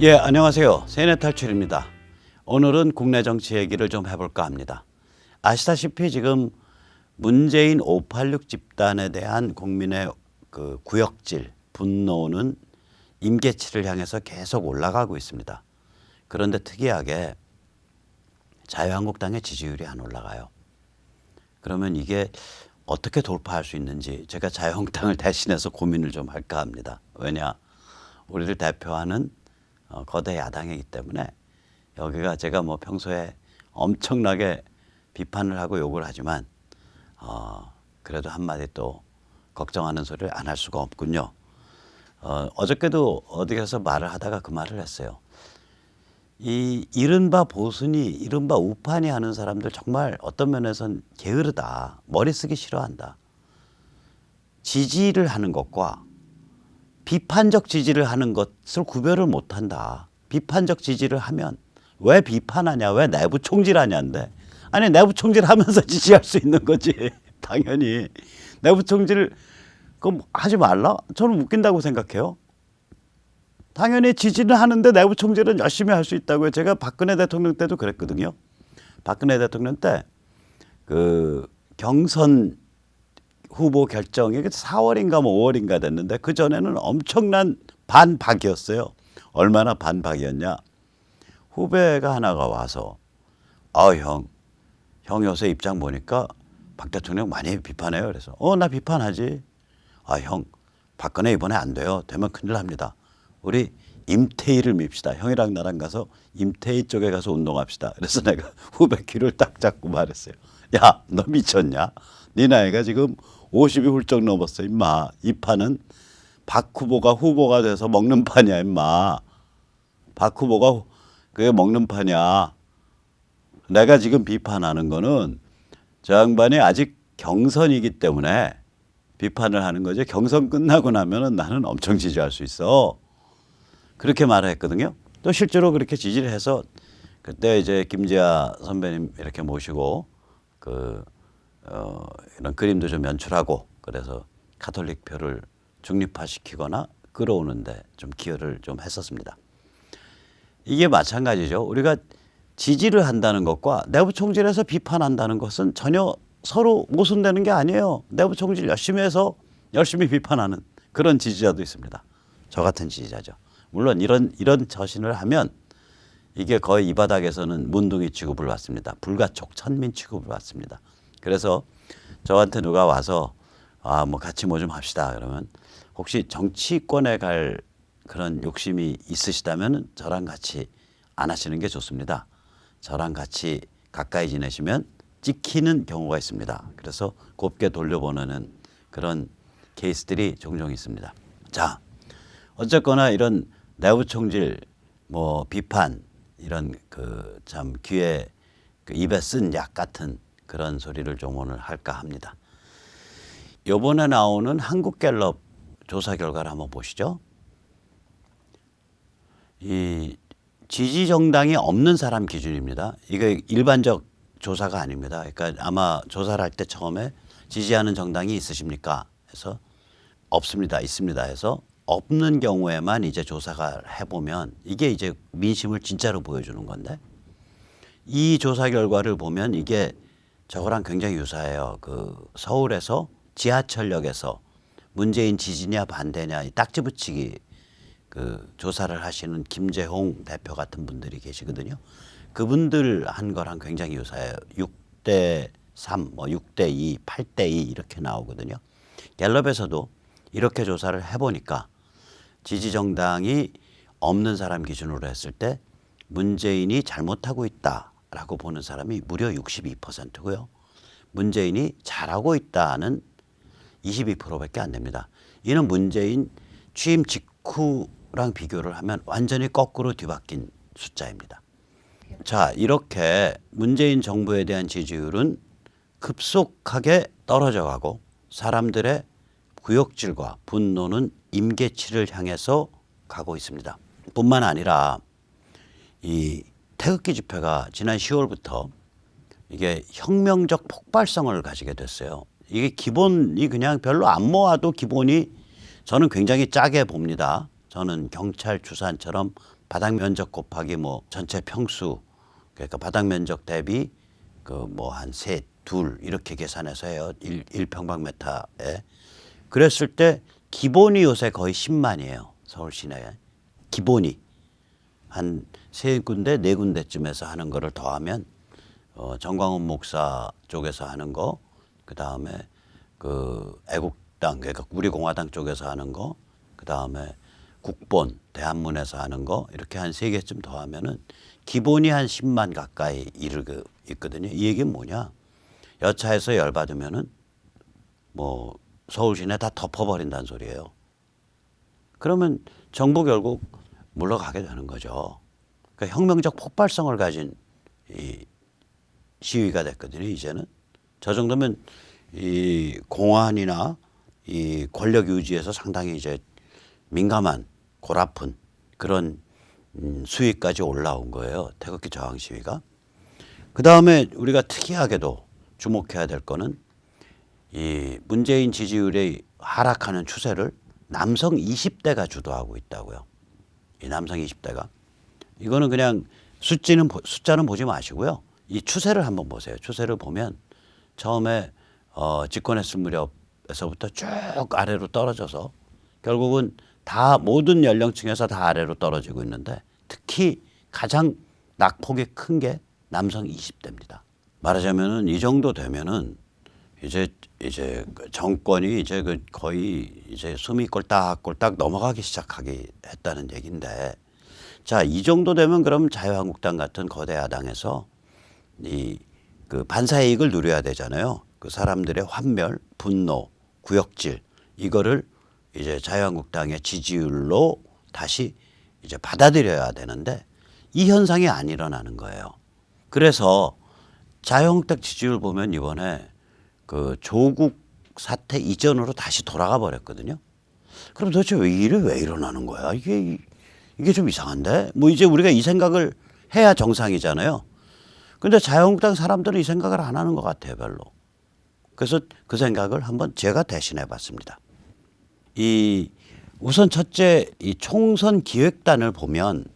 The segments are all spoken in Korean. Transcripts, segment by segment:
예, 안녕하세요. 세뇌 탈출입니다. 오늘은 국내 정치 얘기를 좀 해볼까 합니다. 아시다시피 지금 문재인 586 집단에 대한 국민의 그 구역질, 분노는 임계치를 향해서 계속 올라가고 있습니다. 그런데 특이하게 자유한국당의 지지율이 안 올라가요. 그러면 이게 어떻게 돌파할 수 있는지 제가 자유한국당을 대신해서 고민을 좀 할까 합니다. 왜냐, 우리를 대표하는 거대 야당이기 때문에 여기가 제가 뭐 평소에 엄청나게 비판을 하고 욕을 하지만 그래도 한마디 또 걱정하는 소리를 안 할 수가 없군요. 어저께도 어디 가서 말을 하다가 그 말을 했어요. 이 이른바 보수니 이른바 우파니 하는 사람들 정말 어떤 면에선 게으르다. 머리 쓰기 싫어한다. 지지를 하는 것과 비판적 지지를 하는 것을 구별을 못한다. 비판적 지지를 하면 왜 비판하냐, 왜 내부 총질하냐인데, 아니 내부 총질하면서 지지할 수 있는 거지. 당연히 내부 총질 그럼 하지 말라? 저는 웃긴다고 생각해요. 당연히 지지는 하는데 내부 총질은 열심히 할 수 있다고요. 제가 박근혜 대통령 때도 그랬거든요. 박근혜 대통령 때 그 경선 후보 결정이 4월인가 뭐 5월인가 됐는데 그 전에는 엄청난 반박이었어요. 얼마나 반박이었냐. 후배가 하나가 와서 형 요새 입장 보니까 박 대통령 많이 비판해요. 그래서 나 비판하지. 형 박근혜 이번에 안 돼요. 되면 큰일 납니다. 우리 임태희를 밉시다. 형이랑 나랑 가서 임태희 쪽에 가서 운동합시다. 그래서 내가 후배 귀를 딱 잡고 말했어요. 야, 너 미쳤냐? 네 나이가 지금 50이 훌쩍 넘었어. 임마. 이 판은 박 후보가 후보가 돼서 먹는 판이야. 임마. 박 후보가 그게 먹는 판이야. 내가 지금 비판하는 거는 저 양반이 아직 경선이기 때문에 비판을 하는 거지. 경선 끝나고 나면은 나는 엄청 지지할 수 있어. 그렇게 말을 했거든요. 또 실제로 그렇게 지지를 해서 그때 이제 김재하 선배님 이렇게 모시고 이런 그림도 좀 연출하고 그래서 가톨릭 표를 중립화시키거나 끌어오는데 좀 기여를 좀 했었습니다. 이게 마찬가지죠. 우리가 지지를 한다는 것과 내부 총질해서 비판한다는 것은 전혀 서로 모순되는 게 아니에요. 내부 총질 열심히 해서 열심히 비판하는 그런 지지자도 있습니다. 저 같은 지지자죠. 물론 이런 처신을 하면 이게 거의 이 바닥에서는 문둥이 취급을 받습니다. 불가촉 천민 취급을 받습니다. 그래서 저한테 누가 와서 뭐 같이 뭐 좀 합시다 그러면 혹시 정치권에 갈 그런 욕심이 있으시다면 저랑 같이 안 하시는 게 좋습니다. 저랑 같이 가까이 지내시면 찍히는 경우가 있습니다. 그래서 곱게 돌려보내는 그런 케이스들이 종종 있습니다. 자, 어쨌거나 이런 내부 총질, 뭐 비판 이런 그 참 귀에 입에 쓴 약 같은 그런 소리를 좀 오늘 할까 합니다. 이번에 나오는 한국갤럽 조사 결과를 한번 보시죠. 이 지지 정당이 없는 사람 기준입니다. 이게 일반적 조사가 아닙니다. 그러니까 아마 조사를 할 때 처음에 지지하는 정당이 있으십니까? 해서 없습니다. 있습니다. 해서 없는 경우에만 이제 조사가 해보면 이게 이제 민심을 진짜로 보여주는 건데 이 조사 결과를 보면 이게 저거랑 굉장히 유사해요. 그 서울에서 지하철역에서 문재인 지지냐 반대냐 딱지 붙이기 그 조사를 하시는 김재홍 대표 같은 분들이 계시거든요. 그분들 한 거랑 굉장히 유사해요. 6대 3, 뭐 6대 2, 8대 2 이렇게 나오거든요. 갤럽에서도 이렇게 조사를 해보니까 지지 정당이 없는 사람 기준으로 했을 때 문재인이 잘못하고 있다라고 보는 사람이 무려 62%고요. 문재인이 잘하고 있다는 22%밖에 안 됩니다. 이는 문재인 취임 직후랑 비교를 하면 완전히 거꾸로 뒤바뀐 숫자입니다. 자, 이렇게 문재인 정부에 대한 지지율은 급속하게 떨어져 가고 사람들의 구역질과 분노는 임계치를 향해서 가고 있습니다. 뿐만 아니라 이 태극기 집회가 지난 10월부터 이게 혁명적 폭발성을 가지게 됐어요. 이게 기본이 그냥 별로 안 모아도 기본이 저는 굉장히 짜게 봅니다. 저는 경찰 주산처럼 바닥 면적 곱하기 뭐 전체 평수, 그러니까 바닥 면적 대비 그 뭐 한 셋, 둘 이렇게 계산해서 해요. 1평방미터에. 그랬을 때 기본이 요새 거의 10만이에요. 서울 시내에. 기본이. 한 세 군데, 네 군데쯤에서 하는 거를 더하면 정광훈 목사 쪽에서 하는 거, 그 다음에 그 애국당, 그러니까 우리 공화당 쪽에서 하는 거, 그 다음에 국본, 대한문에서 하는 거 이렇게 한 세 개쯤 더하면은 기본이 한 10만 가까이 이르고 있거든요. 이 얘기는 뭐냐? 여차해서 열 받으면은 뭐 서울 시내 다 덮어버린다는 소리예요. 그러면 정부 결국 물러가게 되는 거죠. 그러니까 혁명적 폭발성을 가진 이 시위가 됐거든요. 이제는 저 정도면 이 공안이나 이 권력 유지에서 상당히 이제 민감한 골아픈 그런 수위까지 올라온 거예요. 태극기 저항 시위가. 그 다음에 우리가 특이하게도 주목해야 될 거는 이 문재인 지지율이 하락하는 추세를 남성 20대가 주도하고 있다고요. 이 남성 20대가. 이거는 그냥 숫자는 보지 마시고요. 이 추세를 한번 보세요. 추세를 보면 처음에 집권했을 무렵에서부터 쭉 아래로 떨어져서 결국은 다 모든 연령층에서 다 아래로 떨어지고 있는데 특히 가장 낙폭이 큰 게 남성 20대입니다. 말하자면은 이 정도 되면은 이제 정권이 이제 거의 이제 숨이 꼴딱꼴딱 넘어가기 시작하게 했다는 얘기인데, 자, 이 정도 되면 그럼 자유한국당 같은 거대 야당에서 이 그 반사이익을 누려야 되잖아요. 그 사람들의 환멸, 분노, 구역질 이거를 이제 자유한국당의 지지율로 다시 이제 받아들여야 되는데 이 현상이 안 일어나는 거예요. 그래서 자유한국당 지지율 보면 이번에 그 조국 사태 이전으로 다시 돌아가 버렸거든요. 그럼 도대체 왜 일어나는 거야? 이게 좀 이상한데? 뭐 이제 우리가 이 생각을 해야 정상이잖아요. 근데 자유한국당 사람들은 이 생각을 안 하는 것 같아요, 별로. 그래서 그 생각을 한번 제가 대신해 봤습니다. 우선 첫째 이 총선 기획단을 보면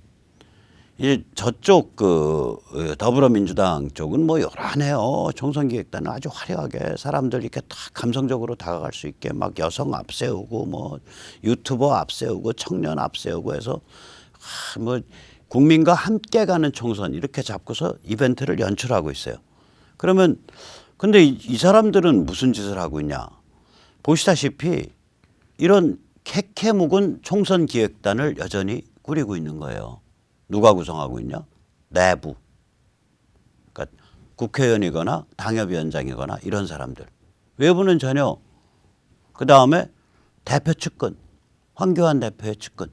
이 저쪽 그 더불어민주당 쪽은 뭐 요란해요. 총선 기획단은 아주 화려하게 사람들 이렇게 다 감성적으로 다가갈 수 있게 막 여성 앞세우고 뭐 유튜버 앞세우고 청년 앞세우고 해서 뭐 국민과 함께 가는 총선 이렇게 잡고서 이벤트를 연출하고 있어요. 그러면 근데 이 사람들은 무슨 짓을 하고 있냐? 보시다시피 이런 캐캐 묵은 총선 기획단을 여전히 꾸리고 있는 거예요. 누가 구성하고 있냐? 내부. 그러니까 국회의원이거나 당협위원장이거나 이런 사람들. 외부는 전혀. 그다음에 대표 측근. 황교안 대표의 측근.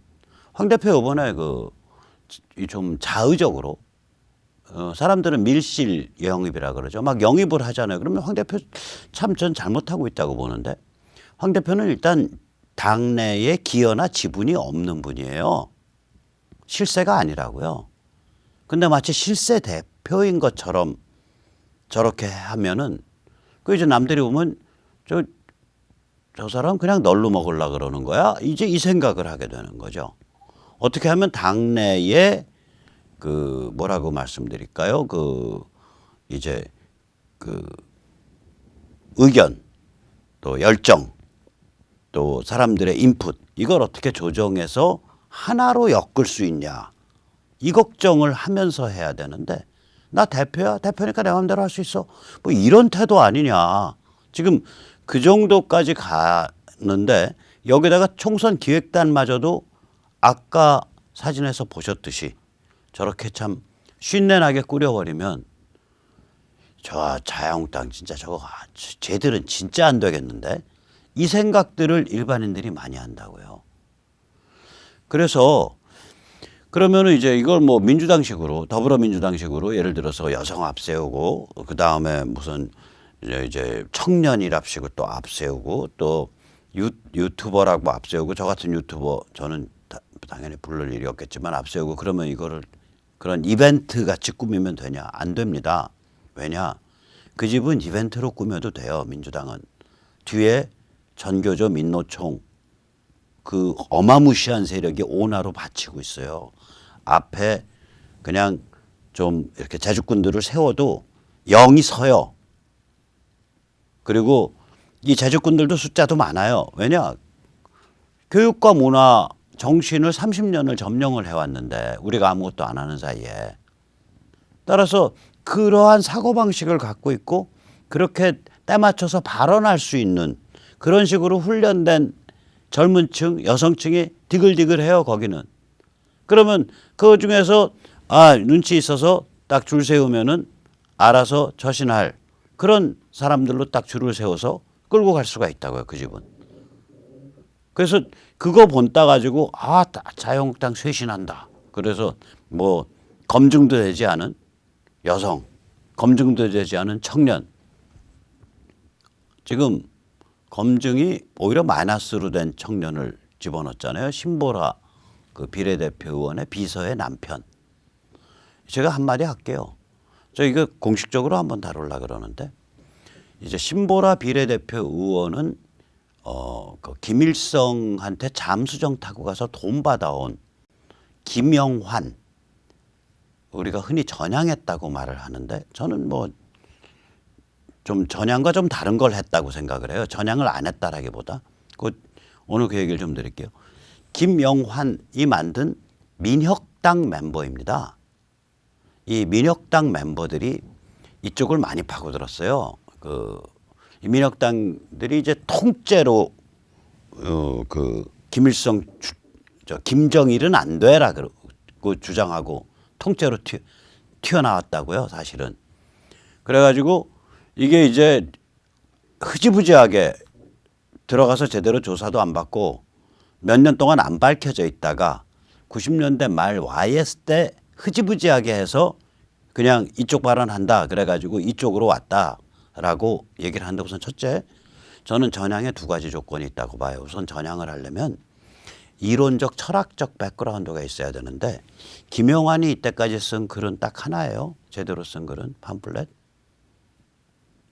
황 대표 이번에 좀 자의적으로 사람들은 밀실 영입이라 그러죠. 막 영입을 하잖아요. 그러면 황 대표 참 전 잘못하고 있다고 보는데 황 대표는 일단 당내에 기여나 지분이 없는 분이에요. 실세가 아니라고요. 근데 마치 실세 대표인 것처럼 저렇게 하면은 그 이제 남들이 보면 저 사람 그냥 널로 먹으려고 그러는 거야. 이제 이 생각을 하게 되는 거죠. 어떻게 하면 당내에 뭐라고 말씀드릴까요? 이제 의견 또 열정 또 사람들의 인풋 이걸 어떻게 조정해서 하나로 엮을 수 있냐 이 걱정을 하면서 해야 되는데 나 대표야 대표니까 내 마음대로 할 수 있어 뭐 이런 태도 아니냐. 지금 그 정도까지 가는데 여기다가 총선 기획단마저도 아까 사진에서 보셨듯이 저렇게 참 쉰내나게 꾸려버리면 저 자유한국당 진짜 저거 쟤들은 진짜 안 되겠는데 이 생각들을 일반인들이 많이 한다고요. 그래서 그러면은 이제 이걸 뭐 민주당식으로 더불어민주당식으로 예를 들어서 여성 앞세우고 그 다음에 무슨 이제 청년이랍시고 또 앞세우고 또 유튜버라고 앞세우고 저 같은 유튜버 저는 당연히 부를 일이 없겠지만 앞세우고 그러면 이거를 그런 이벤트 같이 꾸미면 되냐? 안 됩니다. 왜냐? 그 집은 이벤트로 꾸며도 돼요. 민주당은. 뒤에 전교조 민노총 그 어마무시한 세력이 온화로 바치고 있어요. 앞에 그냥 좀 이렇게 제주꾼들을 세워도 영이 서요. 그리고 이 제주꾼들도 숫자도 많아요. 왜냐? 교육과 문화, 정신을 30년을 점령을 해왔는데 우리가 아무것도 안 하는 사이에. 따라서 그러한 사고방식을 갖고 있고 그렇게 때 맞춰서 발언할 수 있는 그런 식으로 훈련된 젊은 층, 여성층이 디글디글해요, 거기는. 그러면 그 중에서 눈치 있어서 딱 줄 세우면은 알아서 처신할 그런 사람들로 딱 줄을 세워서 끌고 갈 수가 있다고요, 그 집은. 그래서 그거 본따 가지고 자유한국당 쇄신한다. 그래서 뭐 검증도 되지 않은 여성, 검증도 되지 않은 청년. 지금 검증이 오히려 마이너스로 된 청년을 집어넣었잖아요. 신보라 그 비례대표 의원의 비서의 남편. 제가 한마디 할게요. 저 이거 공식적으로 한번 다룰라 그러는데 이제 신보라 비례대표 의원은 그 김일성한테 잠수정 타고 가서 돈 받아온 김영환, 우리가 흔히 전향했다고 말을 하는데 저는 뭐 좀 전향과 좀 다른 걸 했다고 생각을 해요. 전향을 안 했다라기보다. 오늘 그 얘기를 좀 드릴게요. 김영환이 만든 민혁당 멤버입니다. 이 민혁당 멤버들이 이쪽을 많이 파고들었어요. 이 민혁당들이 이제 통째로 김일성 김정일은 안 돼라 그 주장하고 통째로 튀어나왔다고요, 사실은. 그래가지고 이게 이제 흐지부지하게 들어가서 제대로 조사도 안 받고 몇 년 동안 안 밝혀져 있다가 90년대 말 YS 때 흐지부지하게 해서 그냥 이쪽 발언한다 그래가지고 이쪽으로 왔다라고 얘기를 한다. 우선 첫째, 저는 전향에 두 가지 조건이 있다고 봐요. 우선 전향을 하려면 이론적 철학적 백그라운드가 있어야 되는데 김영환이 이때까지 쓴 글은 딱 하나예요. 제대로 쓴 글은 팜플렛.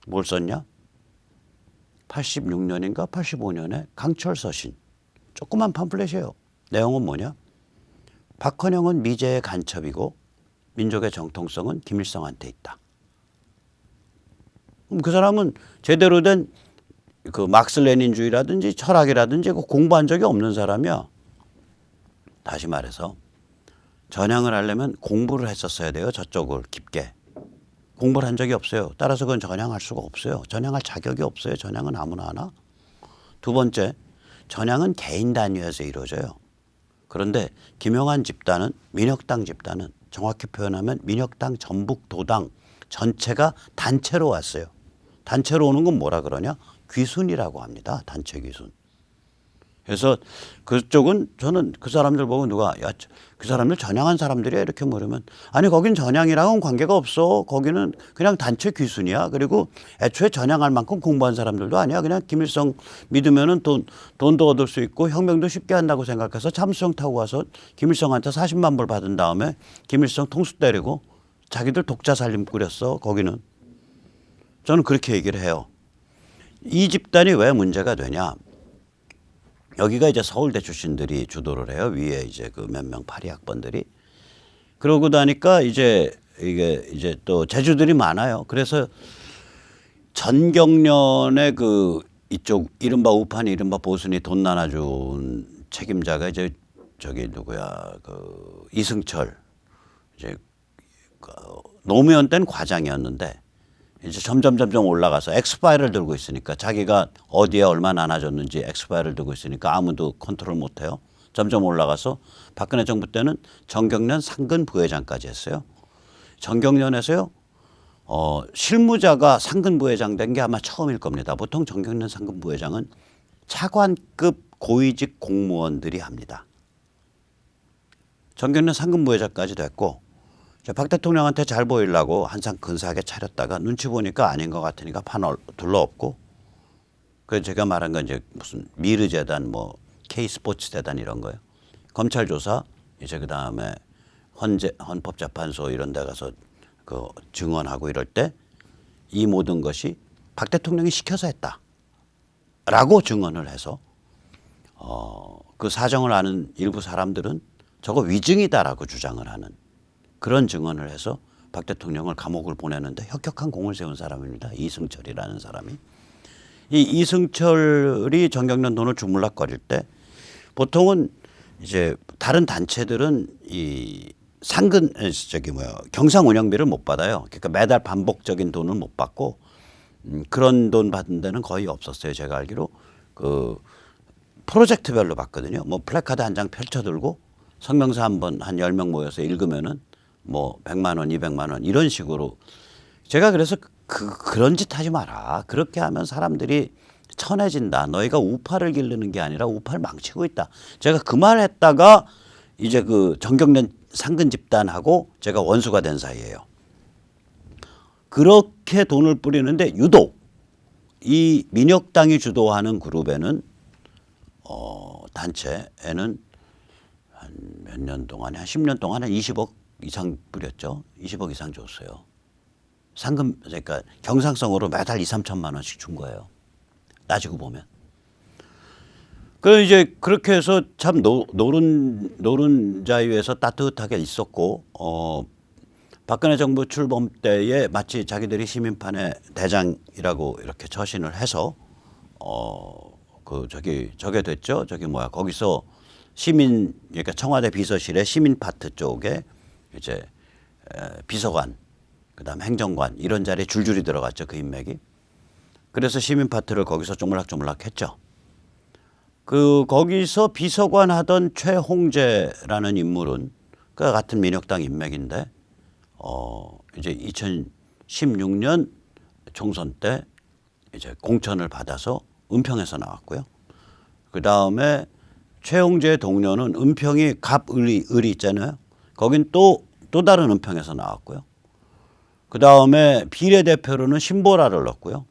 뭘 썼냐? 86년인가 85년에 강철 서신. 조그만 팜플렛이에요. 내용은 뭐냐? 박헌영은 미제의 간첩이고 민족의 정통성은 김일성한테 있다. 그럼 그 사람은 제대로 된 그 막스 레닌주의라든지 철학이라든지 공부한 적이 없는 사람이야. 다시 말해서 전향을 하려면 공부를 했었어야 돼요. 저쪽을 깊게. 공부를 한 적이 없어요. 따라서 그건 전향할 수가 없어요. 전향할 자격이 없어요. 전향은 아무나 하나. 두 번째, 전향은 개인 단위에서 이루어져요. 그런데 김영환 집단은 민혁당 집단은 정확히 표현하면 민혁당 전북도당 전체가 단체로 왔어요. 단체로 오는 건 뭐라 그러냐? 귀순이라고 합니다. 단체 귀순. 그래서 그쪽은 저는 그 사람들 보고 누가 그 사람들 전향한 사람들이야 이렇게 물으면 아니 거긴 전향이랑은 관계가 없어. 거기는 그냥 단체 귀순이야. 그리고 애초에 전향할 만큼 공부한 사람들도 아니야. 그냥 김일성 믿으면은 돈도 얻을 수 있고 혁명도 쉽게 한다고 생각해서 잠수정 타고 와서 김일성한테 40만 불 받은 다음에 김일성 통수 때리고 자기들 독자 살림 꾸렸어. 거기는. 저는 그렇게 얘기를 해요. 이 집단이 왜 문제가 되냐? 여기가 이제 서울대 출신들이 주도를 해요. 위에 이제 그 몇 명 파리학번들이. 그러고 나니까 이게 이제 또 재주들이 많아요. 그래서 전경련의 그 이쪽 이른바 우판이 이른바 보순이 돈 나눠준 책임자가 이제 저기 누구야 그 이승철 이제 노무현 때는 과장이었는데 이제 점점 올라가서 엑스파일을 들고 있으니까 자기가 어디에 얼마 나눠줬는지 엑스파일을 들고 있으니까 아무도 컨트롤 못해요. 점점 올라가서 박근혜 정부 때는 정경련 상근 부회장까지 했어요. 정경련에서요. 실무자가 상근 부회장 된 게 아마 처음일 겁니다. 보통 정경련 상근 부회장은 차관급 고위직 공무원들이 합니다. 정경련 상근 부회장까지 됐고 박 대통령한테 잘 보이려고 한상 근사하게 차렸다가 눈치 보니까 아닌 것 같으니까 판 둘러엎고 그래서 제가 말한 건 이제 무슨 미르재단 뭐 K스포츠재단 이런 거예요. 검찰 조사 이제 그다음에 헌법재판소 이런 데 가서 그 증언하고 이럴 때 이 모든 것이 박 대통령이 시켜서 했다라고 증언을 해서 그 사정을 아는 일부 사람들은 저거 위증이다라고 주장을 하는 그런 증언을 해서 박 대통령을 감옥을 보내는데 혁혁한 공을 세운 사람입니다. 이승철이라는 사람이. 이 이승철이 정경련 돈을 주물럭거릴 때 보통은 이제 다른 단체들은 이 상근 경상 운영비를 못 받아요. 그러니까 매달 반복적인 돈을 못 받고 그런 돈 받은 데는 거의 없었어요. 제가 알기로 그 프로젝트별로 받거든요. 뭐 플래카드 한 장 펼쳐들고 성명서 한번 한 10명 모여서 읽으면은 뭐 100만 원, 200만 원 이런 식으로 제가 그래서 그런 짓 하지 마라. 그렇게 하면 사람들이 천해진다. 너희가 우파를 기르는 게 아니라 우파를 망치고 있다. 제가 그 말 했다가 이제 그 정경련 상근 집단하고 제가 원수가 된 사이예요. 그렇게 돈을 뿌리는데 유독 이 민혁당이 주도하는 그룹에는 단체에는 한 몇 년 동안에 한 10년 동안에 20억 이상 뿌렸죠. 20억 이상 줬어요. 상금 그러니까 경상성으로 매달 2, 3천만 원씩 준 거예요. 따지고 보면. 그 이제 그렇게 해서 참 노른자유에서 따뜻하게 있었고 박근혜 정부 출범 때에 마치 자기들이 시민판의 대장이라고 이렇게 처신을 해서 저게 됐죠. 거기서 시민 그러니까 청와대 비서실의 시민 파트 쪽에 이제 비서관 그다음 행정관 이런 자리에 줄줄이 들어갔죠. 그 인맥이. 그래서 시민 파트를 거기서 쪼물락쪼물락 했죠. 거기서 비서관 하던 최홍재라는 인물은 그 같은 민혁당 인맥인데 이제 2016년 총선 때 이제 공천을 받아서 은평에서 나왔고요. 그 다음에 최홍재 동료는 은평이 을이 있잖아요. 거긴 또 다른 은평에서 나왔고요. 그 다음에 비례대표로는 신보라를 넣었고요.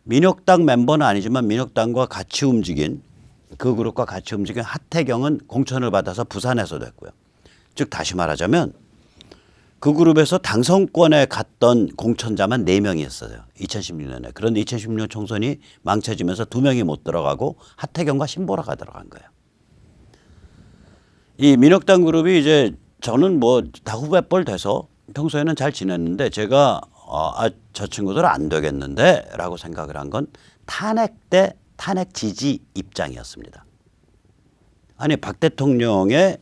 민혁당 멤버는 아니지만 민혁당과 같이 움직인 그 그룹과 같이 움직인 하태경은 공천을 받아서 부산에서 됐고요. 즉 다시 말하자면 그 그룹에서 당선권에 갔던 공천자만 4명이었어요. 2016년에. 그런데 2016년 총선이 망쳐지면서 2명이 못 들어가고 하태경과 신보라가 들어간 거예요. 이 민혁당 그룹이 이제 저는 뭐 다 후배뻘 돼서 평소에는 잘 지냈는데 제가 저 친구들 안 되겠는데 라고 생각을 한 건 탄핵 때 탄핵 지지 입장이었습니다. 아니 박 대통령의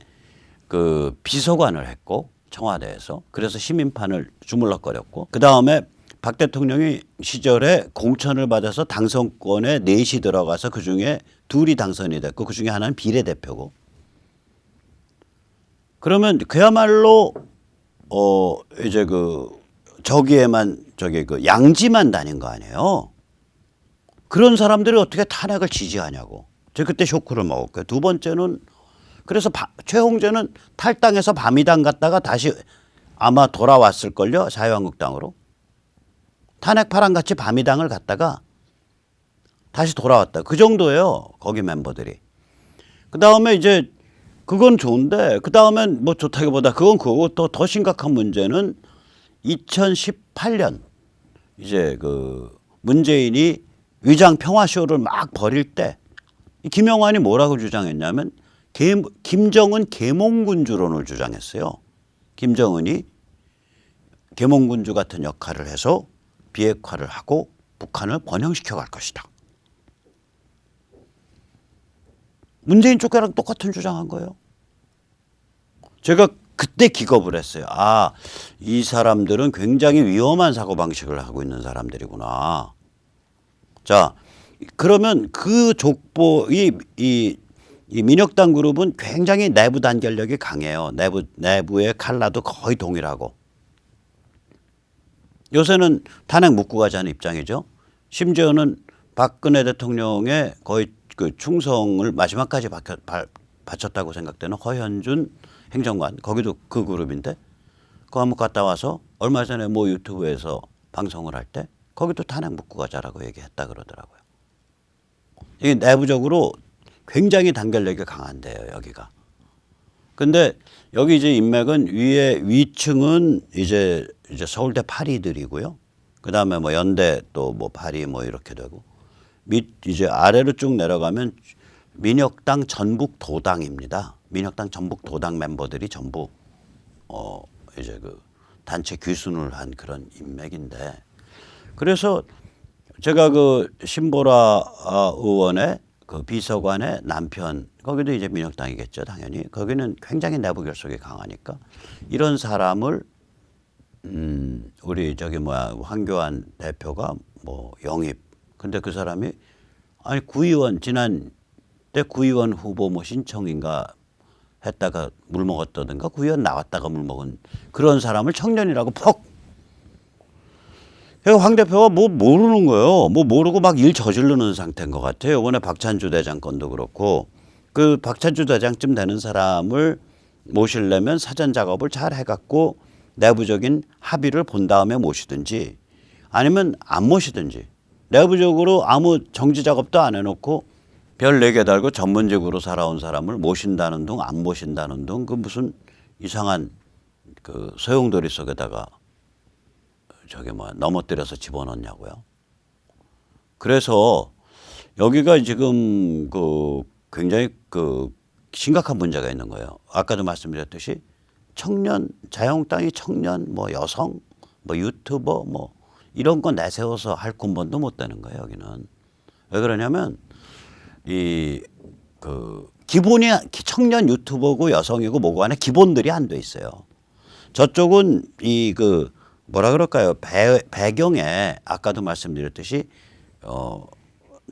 그 비서관을 했고 청와대에서 그래서 시민판을 주물럭거렸고 그 다음에 박 대통령이 시절에 공천을 받아서 당선권에 넷이 들어가서 그중에 둘이 당선이 됐고 그중에 하나는 비례대표고 그러면 그야말로 이제 저기에만 양지만 다닌 거 아니에요. 그런 사람들이 어떻게 탄핵을 지지하냐고. 제가 그때 쇼크를 먹었고요. 두 번째는 그래서 최홍재는 탈당해서 바미당 갔다가 다시 아마 돌아왔을걸요. 자유한국당으로. 탄핵파랑 같이 바미당을 갔다가 다시 돌아왔다. 그 정도예요. 거기 멤버들이. 그다음에 이제 그건 좋은데 그다음엔 뭐 좋다기보다 그건 그거고 또 더 심각한 문제는 2018년 이제 문재인이 위장 평화쇼를 막 벌일 때 김영환이 뭐라고 주장했냐면 김정은 계몽군주론을 주장했어요. 김정은이 계몽군주 같은 역할을 해서 비핵화를 하고 북한을 번영시켜 갈 것이다. 문재인 쪽이랑 똑같은 주장한 거예요. 제가 그때 기겁을 했어요. 이 사람들은 굉장히 위험한 사고방식을 하고 있는 사람들이구나. 자, 그러면 그 족보, 이 민혁당 그룹은 굉장히 내부 단결력이 강해요. 내부의 칼라도 거의 동일하고. 요새는 탄핵 묻고 가자는 입장이죠. 심지어는 박근혜 대통령의 거의 그 충성을 마지막까지 바쳤다고 생각되는 허현준 행정관, 거기도 그 그룹인데 그 한번 갔다 와서 얼마 전에 뭐 유튜브에서 방송을 할 때 거기도 탄핵 묻고 가자라고 얘기했다 그러더라고요. 이게 내부적으로 굉장히 단결력이 강한데요, 여기가. 근데 여기 이제 인맥은 위층은 이제 서울대 파리들이고요. 그 다음에 뭐 연대 또 뭐 파리 뭐 이렇게 되고 이제 아래로 쭉 내려가면 민혁당 전북 도당입니다. 민혁당 전북 도당 멤버들이 전부 이제 그 단체 귀순을 한 그런 인맥인데, 그래서 제가 그 신보라 의원의 그 비서관의 남편, 거기도 이제 민혁당이겠죠 당연히. 거기는 굉장히 내부 결속이 강하니까 이런 사람을 우리 저기 뭐야 황교안 대표가 뭐 영입. 근데 그 사람이 아니 구의원 지난 때 구의원 후보 뭐 신청인가 했다가 물 먹었다든가 구의원 나왔다가 물 먹은 그런 사람을 청년이라고 퍽. 황 대표가 뭐 모르는 거예요. 뭐 모르고 막 일 저지르는 상태인 것 같아요. 이번에 박찬주 대장 건도 그렇고 그 박찬주 대장쯤 되는 사람을 모시려면 사전 작업을 잘 해갖고 내부적인 합의를 본 다음에 모시든지 아니면 안 모시든지 내부적으로 아무 정지 작업도 안 해놓고 별 4개 달고 전문직으로 살아온 사람을 모신다는 둥 안 모신다는 둥 그 무슨 이상한 그 소용돌이 속에다가 저게 뭐 넘어뜨려서 집어넣냐고요. 그래서 여기가 지금 그 굉장히 그 심각한 문제가 있는 거예요. 아까도 말씀드렸듯이 청년, 자유한국당이 청년, 뭐 여성, 뭐 유튜버 뭐 이런 거 내세워서 할 군번도 못 되는 거예요. 여기는 왜 그러냐면 이 그 기본이 청년 유튜버고 여성이고 뭐고 안에 기본들이 안 돼 있어요. 저쪽은 이 그 뭐라 그럴까요? 배경에 아까도 말씀드렸듯이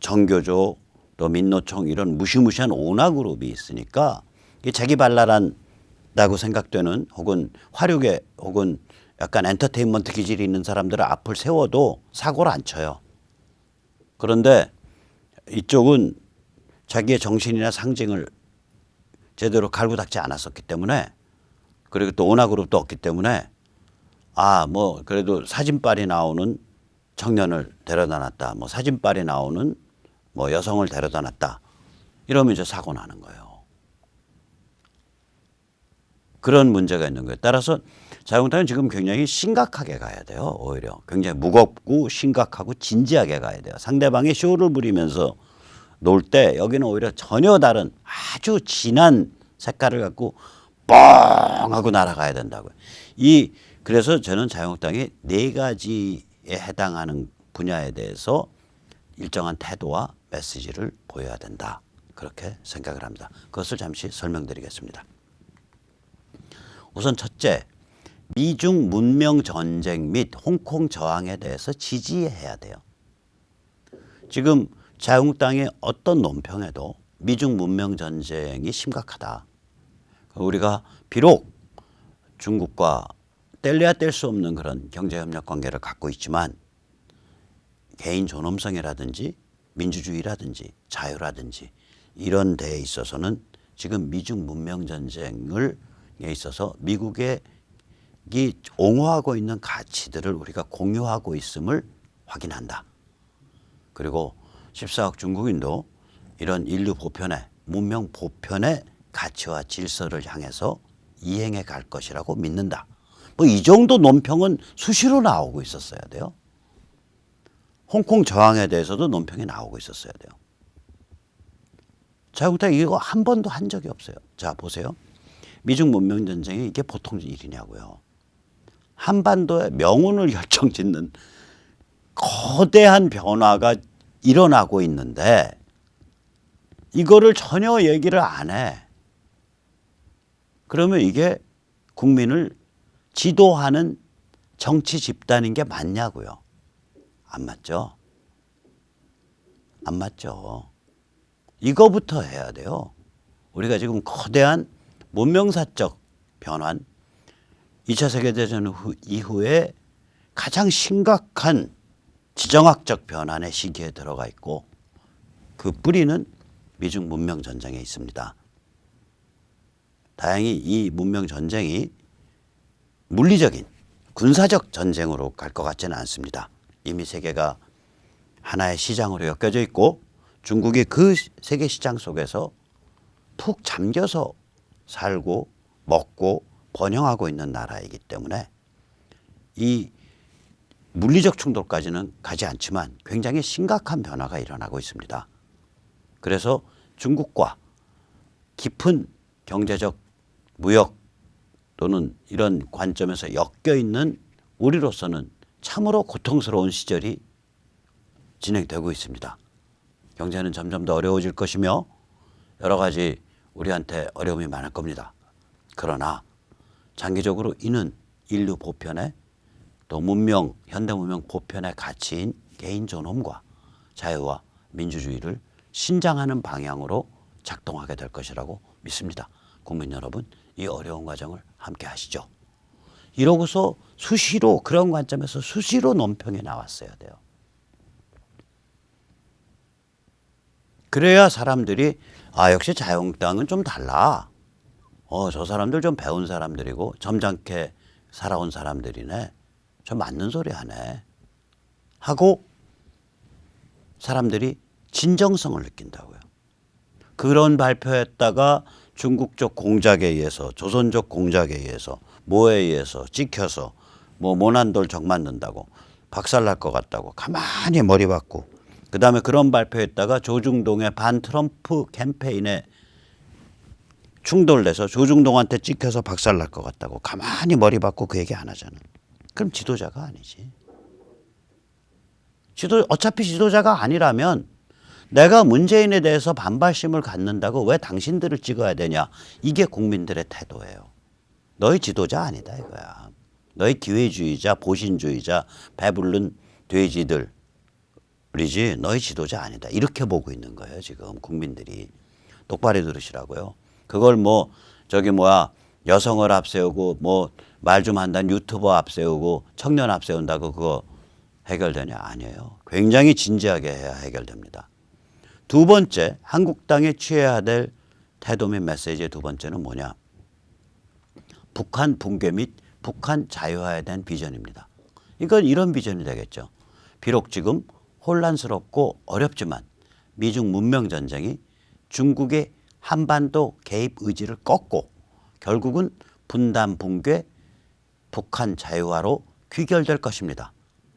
정교조 또 민노총 이런 무시무시한 오나 그룹이 있으니까 이게 자기발랄한다고 생각되는 혹은 화류계 혹은 약간 엔터테인먼트 기질이 있는 사람들을 앞을 세워도 사고를 안 쳐요. 그런데 이쪽은 자기의 정신이나 상징을 제대로 갈고 닦지 않았었기 때문에 그리고 또 오나 그룹도 없기 때문에 뭐 그래도 사진빨이 나오는 청년을 데려다 놨다. 뭐 사진빨이 나오는 뭐 여성을 데려다 놨다. 이러면 이제 사고 나는 거예요. 그런 문제가 있는 거예요. 따라서 자유한국당은 지금 굉장히 심각하게 가야 돼요. 오히려 굉장히 무겁고 심각하고 진지하게 가야 돼요. 상대방이 쇼를 부리면서 놀 때 여기는 오히려 전혀 다른 아주 진한 색깔을 갖고 뻥 하고 날아가야 된다고요. 그래서 저는 자유한국당이 4가지에 해당하는 분야에 대해서 일정한 태도와 메시지를 보여야 된다. 그렇게 생각을 합니다. 그것을 잠시 설명드리겠습니다. 우선 첫째, 미중 문명 전쟁 및 홍콩 저항에 대해서 지지해야 돼요. 지금 자유한국당의 어떤 논평에도 미중 문명 전쟁이 심각하다. 우리가 비록 중국과 뗄래야 뗄 수 없는 그런 경제협력 관계를 갖고 있지만 개인 존엄성이라든지 민주주의라든지 자유라든지 이런 데에 있어서는 지금 미중 문명 전쟁에 있어서 미국의 옹호하고 있는 가치들을 우리가 공유하고 있음을 확인한다. 그리고 14억 중국인도 이런 인류 보편의 문명 보편의 가치와 질서를 향해서 이행해 갈 것이라고 믿는다. 뭐 이 정도 논평은 수시로 나오고 있었어야 돼요. 홍콩 저항에 대해서도 논평이 나오고 있었어야 돼요. 자유한국당이 이거 한 번도 한 적이 없어요. 자 보세요. 미중 문명 전쟁이 이게 보통 일이냐고요. 한반도의 명운을 결정짓는 거대한 변화가 일어나고 있는데 이거를 전혀 얘기를 안 해. 그러면 이게 국민을 지도하는 정치 집단인 게 맞냐고요. 안 맞죠? 안 맞죠. 이거부터 해야 돼요. 우리가 지금 거대한 문명사적 변환, 2차 세계대전 이후에 가장 심각한 지정학적 변환의 시기에 들어가 있고 그 뿌리는 미중 문명 전쟁에 있습니다. 다행히 이 문명 전쟁이 물리적인 군사적 전쟁으로 갈 것 같지는 않습니다. 이미 세계가 하나의 시장으로 엮여져 있고 중국이 그 세계 시장 속에서 푹 잠겨서 살고 먹고 번영하고 있는 나라이기 때문에 이 물리적 충돌까지는 가지 않지만 굉장히 심각한 변화가 일어나고 있습니다. 그래서 중국과 깊은 경제적, 무역 또는 이런 관점에서 엮여 있는 우리로서는 참으로 고통스러운 시절이 진행되고 있습니다. 경제는 점점 더 어려워질 것이며 여러 가지 우리한테 어려움이 많을 겁니다. 그러나 장기적으로 이는 인류 보편의 또 문명, 현대 문명 보편의 가치인 개인 존엄과 자유와 민주주의를 신장하는 방향으로 작동하게 될 것이라고 믿습니다. 국민 여러분, 이 어려운 과정을 함께 하시죠. 이러고서 수시로 그런 관점에서 수시로 논평이 나왔어야 돼요. 그래야 사람들이 역시 자유한국당은 좀 달라. 저 사람들 좀 배운 사람들이고 점잖게 살아온 사람들이네. 좀 맞는 소리 하네. 하고 사람들이 진정성을 느낀다고요. 그런 발표했다가 중국 쪽 공작에 의해서 조선족 공작에 의해서 뭐에 의해서 찍혀서 뭐 모난돌 정 맞는다고 박살날 것 같다고 가만히 머리 박고 그다음에 그런 발표했다가 조중동의 반 트럼프 캠페인에 충돌돼서 조중동한테 찍혀서 박살날 것 같다고 가만히 머리 박고 그 얘기 안 하잖아. 그럼 지도자가 아니지. 어차피 지도자가 아니라면 내가 문재인에 대해서 반발심을 갖는다고 왜 당신들을 찍어야 되냐. 이게 국민들의 태도예요. 너희 지도자 아니다 이거야. 너희 기회주의자, 보신주의자, 배부른 돼지들이지 너희 지도자 아니다. 이렇게 보고 있는 거예요 지금 국민들이. 똑바로 들으시라고요. 그걸 여성을 앞세우고 말 좀 한다는 유튜버 앞세우고 청년 앞세운다고 그거 해결되냐? 아니에요. 굉장히 진지하게 해야 해결됩니다. 두 번째, 한국당이 취해야 될 태도 및 메시지의 두 번째는 뭐냐? 북한 붕괴 및 북한 자유화에 대한 비전입니다. 이건 이런 비전이 되겠죠. 비록 지금 혼란스럽고 어렵지만 미중 문명 전쟁이 중국의 한반도 개입 의지를 꺾고 결국은 분단 붕괴 북한 자유화로 귀결될 것입니다.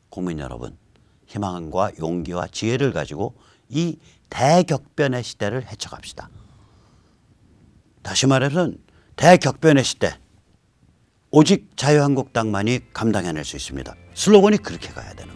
국민 여러분, 희망과 용기와 지혜를 가지고 이 대격변의 시대를 헤쳐갑시다. 다시 말해서는 대격변의 시대, 오직 자유한국당만이 감당해낼 수 있습니다. 슬로건이 그렇게 가야 되는 거예요.